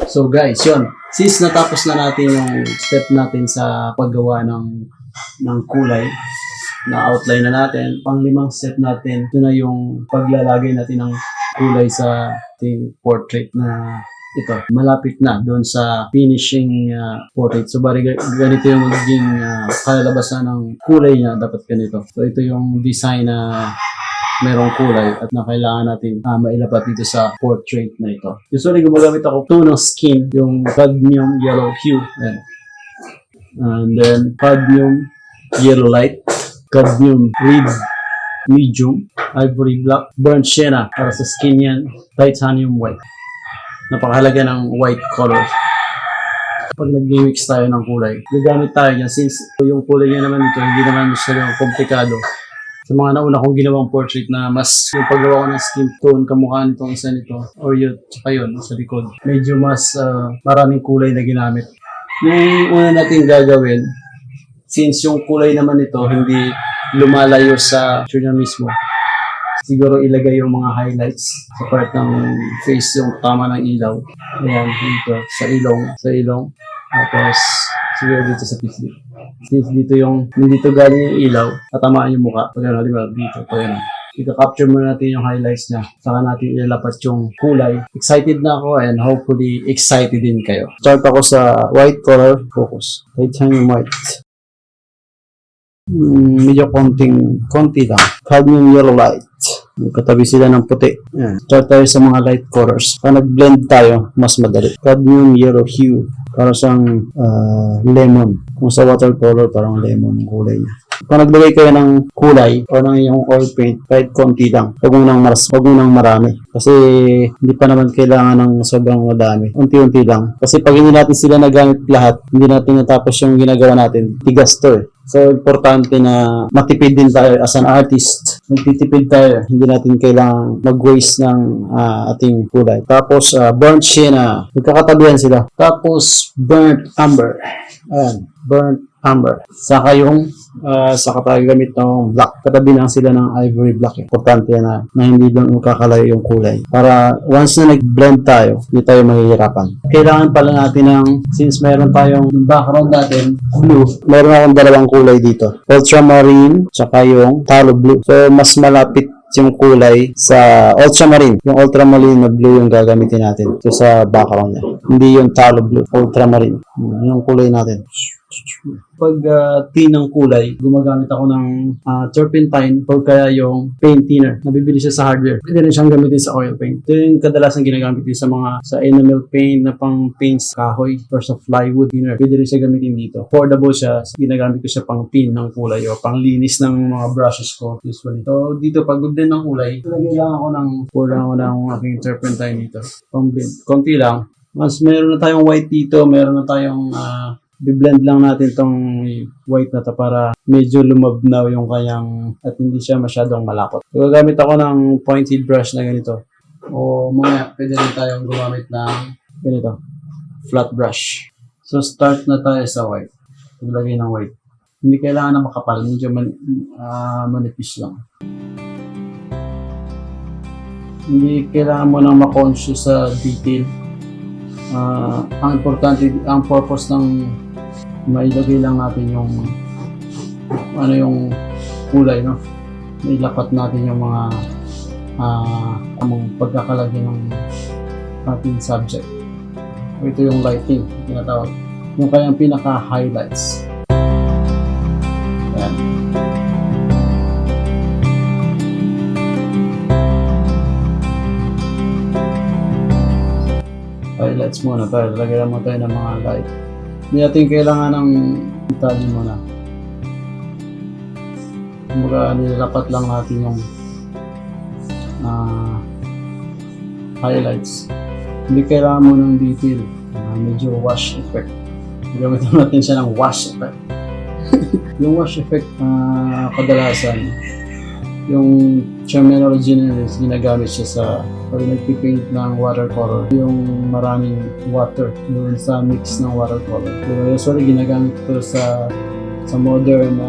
So guys, yun. Since natapos na natin yung step natin sa paggawa ng kulay, na outline na natin, pang-limang step natin, ito na yung paglalagay natin ng kulay sa ating portrait na ito. Malapit na doon sa finishing portrait. So bari ganito yung magiging kalalabasan ng kulay niya, dapat ganito. So ito yung design na merong kulay at na kailangan natin mailapat dito sa portrait na ito. Usually gumagamit ako tone ng skin, yung cadmium yellow hue. Ayan. And then cadmium yellow light, cadmium red medium, ivory black, burnt sienna para sa skin yan, titanium white. Napakahalaga ng white color. Pag nag-mix tayo ng kulay, gagamit tayo niya since yung kulay niya naman ito, hindi naman masyadong komplikado. Sa mga nauna kong ginawang portrait na mas yung paggawa ko ng skin tone, kamukha nitong isa nito, or yun, tsaka yun, sa likod. Medyo mas maraming kulay na ginamit. Yung una natin gagawin, since yung kulay naman ito hindi lumalayo sa picture niya mismo, siguro ilagay yung mga highlights sa part ng face, yung tama ng ilaw. Ayan, dito, sa ilong. Tapos, siguro dito sa pisngi. Since dito hindi dito galing yung ilaw, tatamaan yung mukha. Pag ano, di ba? Dito, pag ano. Ika-capture muna natin yung highlights niya. Saka natin ilalapat yung kulay. Excited na ako and hopefully excited din kayo. Start ako sa white color. Focus. Titanium white. Medyo konti lang. Cadmium yellow light. Katabi sila ng puti. Yan. Start tayo sa mga light colors. Pag nag-blend tayo, mas madali. Cadmium yellow hue. Para siyang lemon. Kung sa watercolor, parang lemon ang kulay niya. Kung naglagay kayo ng kulay o ng iyong oil paint, kahit konti lang. Huwag mo nang marami. Kasi hindi pa naman kailangan ng sobrang madami. Unti-unti lang. Kasi pag hindi natin sila nagamit lahat, hindi natin natapos yung ginagawa natin. Tigas to eh. So, importante na matipid din tayo as an artist. Nagtitipid tayo. Hindi natin kailangang mag-waste ng ating kulay. Tapos, burnt sienna. Magkakatabihan sila. Tapos, burnt amber. Ayan. Burnt amber. Saka saka tayo gamit ng black. Katabi lang sila ng ivory black. Importante na hindi lang magkakalayo yung kulay. Para once na nag-blend tayo, hindi tayo mahihirapan. Kailangan pala natin since meron tayong yung background natin, blue, meron akong dalawang kulay dito. Ultramarine, tsaka yung phthalo blue. So, mas malapit yung kulay sa ultramarine. Yung ultramarine na blue yung gagamitin natin. So, sa background niya. Hindi yung phthalo blue, ultramarine. Yung kulay natin. Pag tin ng kulay, gumagamit ako ng turpentine or kaya yung paint thinner. Nabibili siya sa hardware. Pwede rin siyang gamitin sa oil paint. Ito yung kadalasan ginagamit din sa enamel paint na pang paints kahoy or sa plywood thinner. Pwede rin siya gamitin dito. Affordable siya. Ginagamit ko siya pang tin ng kulay o pang linis ng mga brushes ko usually. So dito pag blend ng kulay, kulang ako ng aking turpentine dito. Pang blend. Konti lang. Mas meron na tayong white dito, meron na tayong i-blend lang natin tong white na to para medyo lumabnaw yung kanyang at hindi siya masyadong malapot. So, gagamit ako ng pointed brush na ganito. O mamaya, pwede rin tayong gumamit ng ganito, flat brush. So, start na tayo sa white. Paglagay ng white. Hindi kailangan na makapal, medyo manipis lang. Hindi kailangan mo nang ma-conscious sa detail. Ang importante, ang purpose ng mailagay lang natin yung kulay, no? Mailapat natin yung mga pagkakalagay ng ating subject. Ito yung lighting, tinatawag. Yung kanyang pinaka-highlights. Ayan. Highlights muna tayo. Lagyan mo tayo ng mga light. Hindi natin kailangan ng detalye muna. Kumbaga, nilalapat lang natin yung highlights. Hindi kailangan mo ng detail. Medyo wash effect. Gamitin natin siya ng wash effect. Yung wash effect, kadalasan, yung terminology na ginagamit siya sa pag nagpipaint ng watercolor, yung maraming water doon sa mix ng watercolor. So, usually ginagamit ito sa modern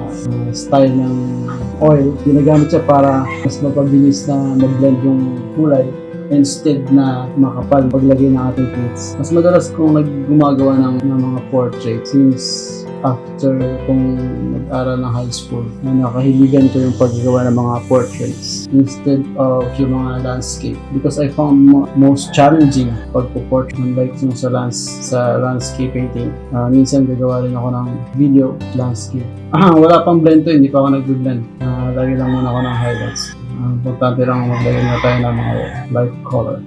style ng oil. Ginagamit siya para mas mapabilis na mag-blend yung kulay instead na makapal paglagay ng ating plates. Mas madalas kong gumagawa ng mga portrait since after kung nag-aral ng high school, nakahiligan ko yung paggagawa ng mga portraits instead of yung mga landscape because I found most challenging pagpo-portrait like yung sa landscape painting. Minsan gagawa rin ako ng video landscape. Wala pang blend to, hindi pa ako nag-blend. Lagi lang muna ako ng highlights. Importante lang maglagay na tayo ng mga light color.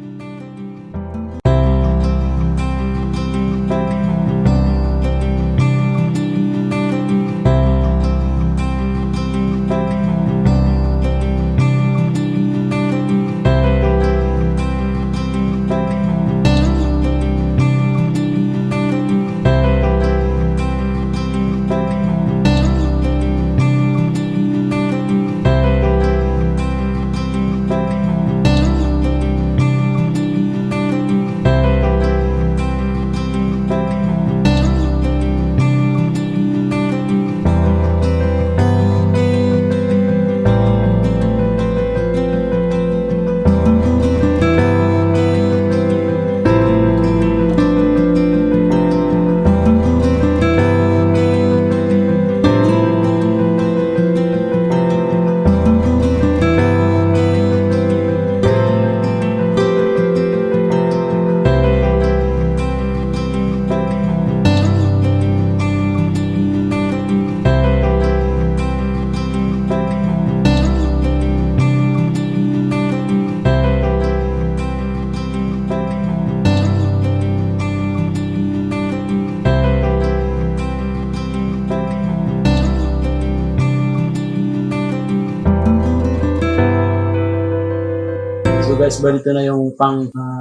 So guys, balito na yung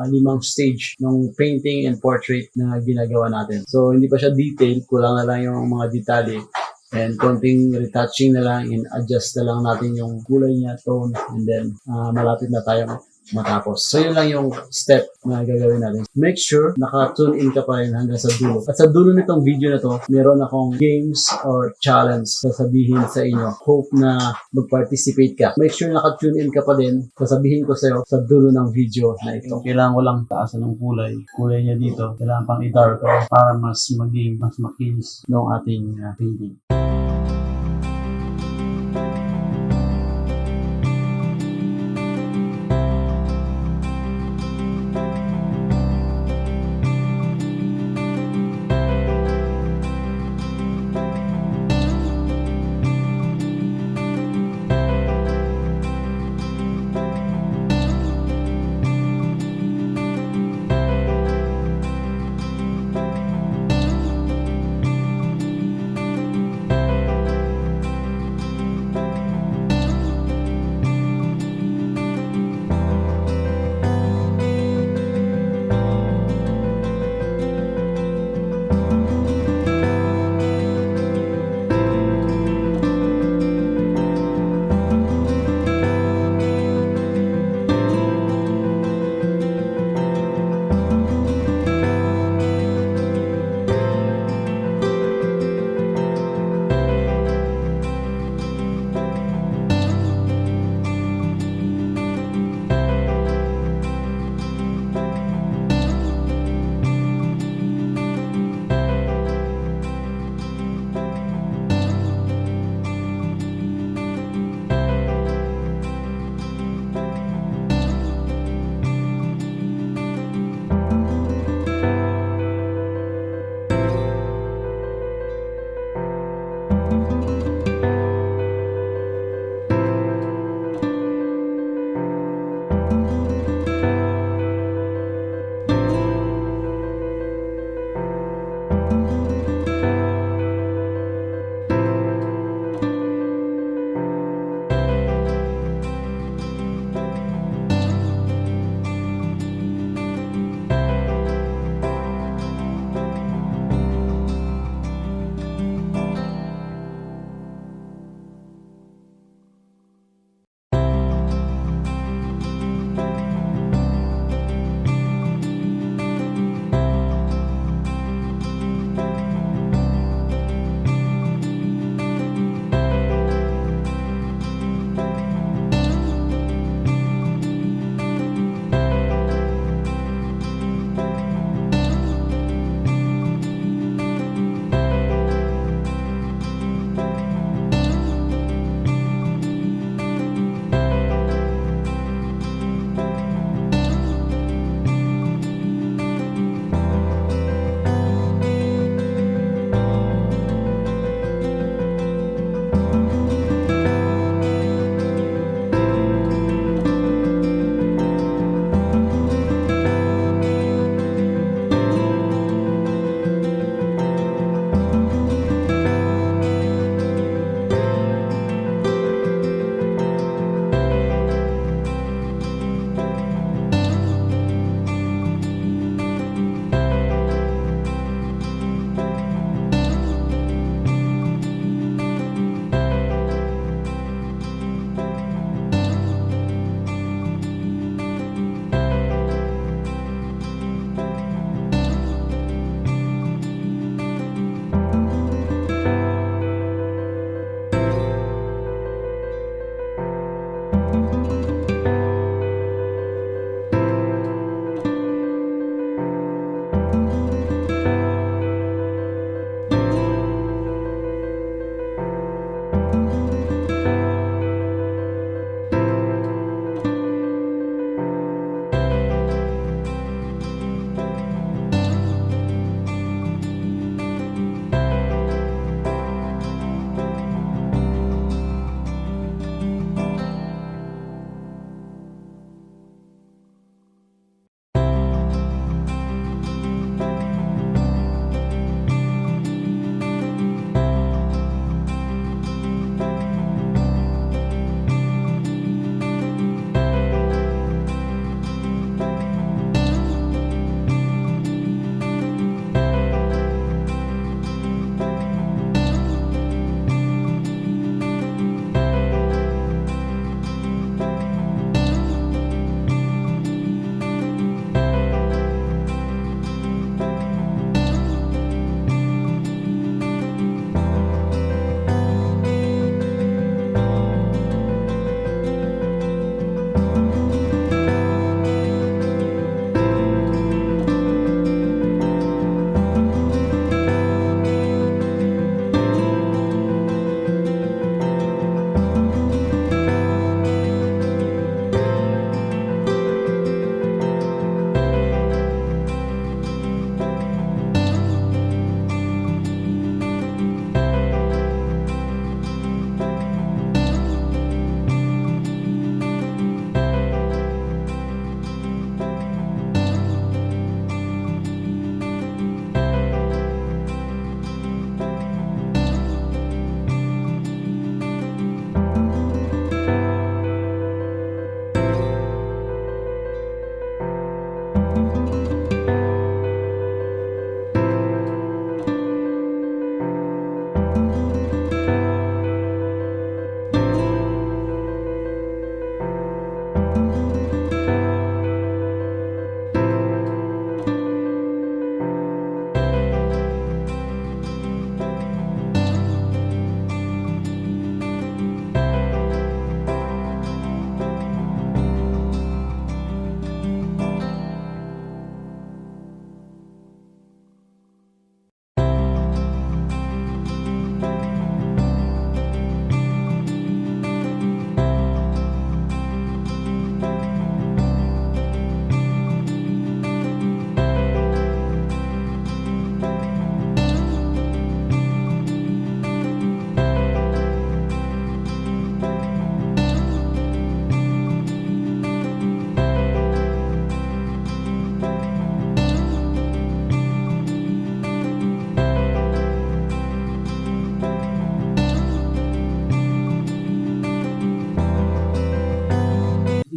limang stage ng painting and portrait na ginagawa natin. So hindi pa siya detailed, kulang na lang yung mga detalye and konting retouching na lang and adjust na lang natin yung kulay niya, tone, and then malapit na tayong matapos. So yun lang yung step na gagawin natin. Make sure naka-tune in ka pa rin hanggang sa dulo. At sa dulo nitong video na to, meron akong games or challenge sasabihin sa inyo. Hope na mag-participate ka. Make sure naka-tune in ka pa din. Sasabihin ko sa'yo sa dulo ng video na ito. Kailangan ko lang taasan ng kulay. Kulay niya dito. Kailangan pang i-dark para mas maging mas makinis ng ating painting.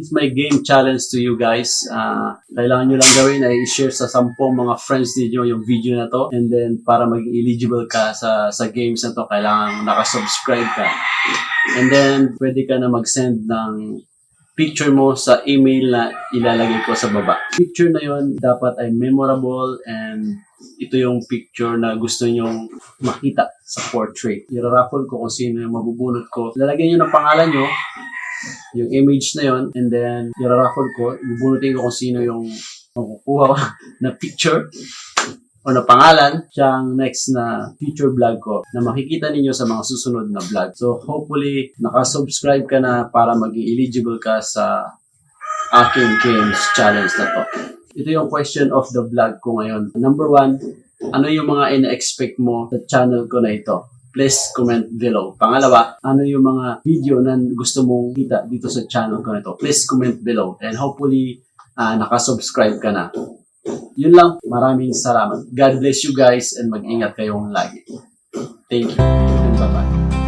is my game challenge to you guys. Kailangan nyo lang gawin ay i-share sa 10 mga friends niyo yung video na to. And then, para maging eligible ka sa games na to, kailangan nakasubscribe ka. And then, pwede ka na mag-send ng picture mo sa email na ilalagay ko sa baba. Picture na yon dapat ay memorable and ito yung picture na gusto nyong makita sa portrait. I-raffle ko kung sino yung mabubunot ko. Lalagyan nyo ng pangalan nyo, yung image na yon, and then i-raffle ko, bubunutin ko kung sino yung makukuha na picture o na pangalan, siyang next na future vlog ko na makikita ninyo sa mga susunod na vlog. So hopefully, nakasubscribe ka na para maging eligible ka sa aking games challenge na to. Ito yung question of the vlog ko ngayon. Number 1, ano yung mga ina-expect mo sa channel ko na ito? Please comment below. Pangalawa, ano yung mga video na gusto mong kita dito sa channel ko na ito? Please comment below. And hopefully, nakasubscribe ka na. Yun lang. Maraming salamat. God bless you guys and mag-ingat kayong lagi. Thank you and bye-bye.